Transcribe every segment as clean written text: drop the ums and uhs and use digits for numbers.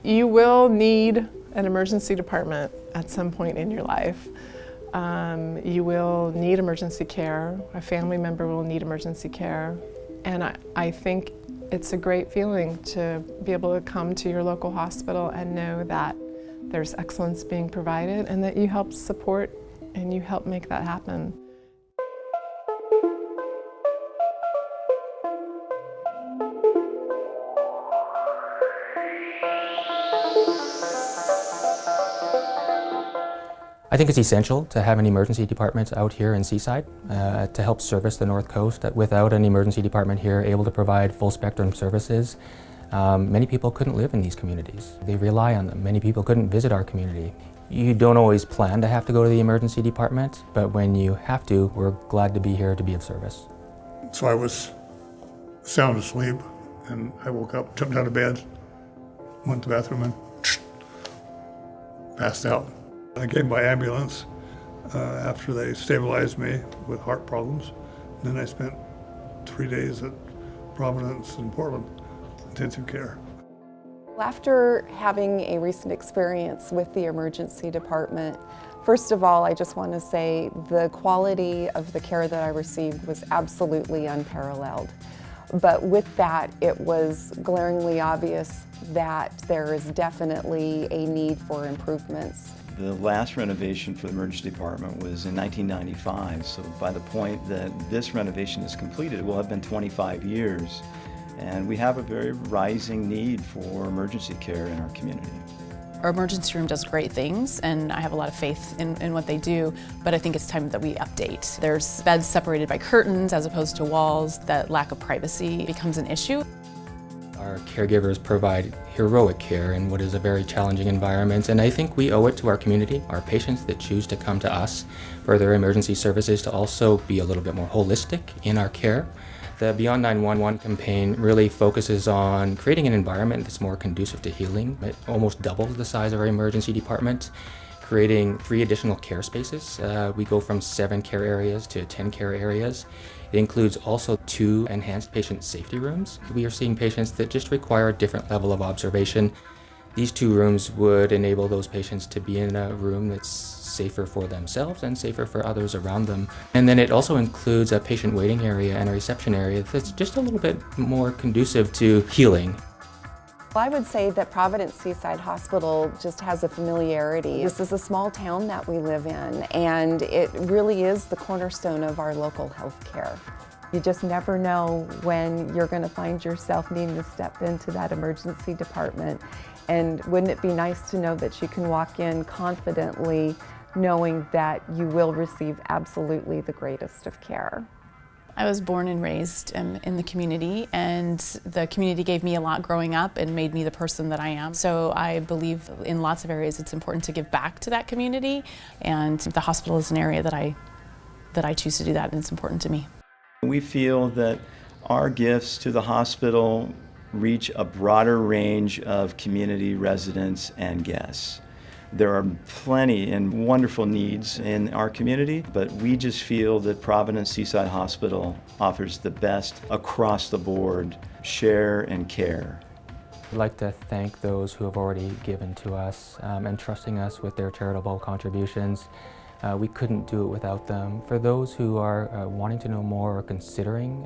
You will need an emergency department at some point in your life. You will need emergency care. A family member will need emergency care. And I think it's a great feeling to be able to come to your local hospital and know that there's excellence being provided and that you help support and you help make that happen. I think it's essential to have an emergency department out here in Seaside to help service the North Coast. Without an emergency department here able to provide full spectrum services, many people couldn't live in these communities. They rely on them. Many people couldn't visit our community. You don't always plan to have to go to the emergency department, but when you have to, we're glad to be here to be of service. So I was sound asleep, and I woke up, jumped out of bed, went to the bathroom, and passed out. I came by ambulance after they stabilized me with heart problems. Then I spent 3 days at Providence in Portland, intensive care. After having a recent experience with the emergency department, first of all, I just want to say the quality of the care that I received was absolutely unparalleled. But with that, it was glaringly obvious that there is definitely a need for improvements. The last renovation for the emergency department was in 1995, so by the point that this renovation is completed, it will have been 25 years. And we have a very rising need for emergency care in our community. Our emergency room does great things, and I have a lot of faith in what they do, but I think it's time that we update. There's beds separated by curtains as opposed to walls. That lack of privacy becomes an issue. Our caregivers provide heroic care in what is a very challenging environment, and I think we owe it to our community, our patients that choose to come to us for their emergency services, to also be a little bit more holistic in our care. The Beyond 911 campaign really focuses on creating an environment that's more conducive to healing. It almost doubles the size of our emergency department, creating 3 additional care spaces. We go from 7 care areas to 10 care areas. It includes also 2 enhanced patient safety rooms. We are seeing patients that just require a different level of observation. These 2 rooms would enable those patients to be in a room that's safer for themselves and safer for others around them. And then it also includes a patient waiting area and a reception area that's just a little bit more conducive to healing. I would say that Providence Seaside Hospital just has a familiarity. This is a small town that we live in, and it really is the cornerstone of our local health care. You just never know when you're going to find yourself needing to step into that emergency department. And wouldn't it be nice to know that you can walk in confidently knowing that you will receive absolutely the greatest of care. I was born and raised in the community, and the community gave me a lot growing up and made me the person that I am. So I believe in lots of areas it's important to give back to that community, and the hospital is an area that I choose to do that, and it's important to me. We feel that our gifts to the hospital reach a broader range of community residents and guests. There are plenty and wonderful needs in our community, but we just feel that Providence Seaside Hospital offers the best across the board share and care. I'd like to thank those who have already given to us and trusting us with their charitable contributions. We couldn't do it without them. For those who are wanting to know more or considering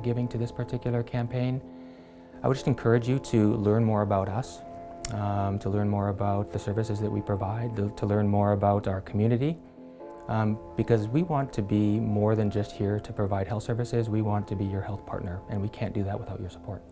giving to this particular campaign, I would just encourage you to learn more about us, to learn more about the services that we provide, to learn more about our community, because we want to be more than just here to provide health services. We want to be your health partner, and we can't do that without your support.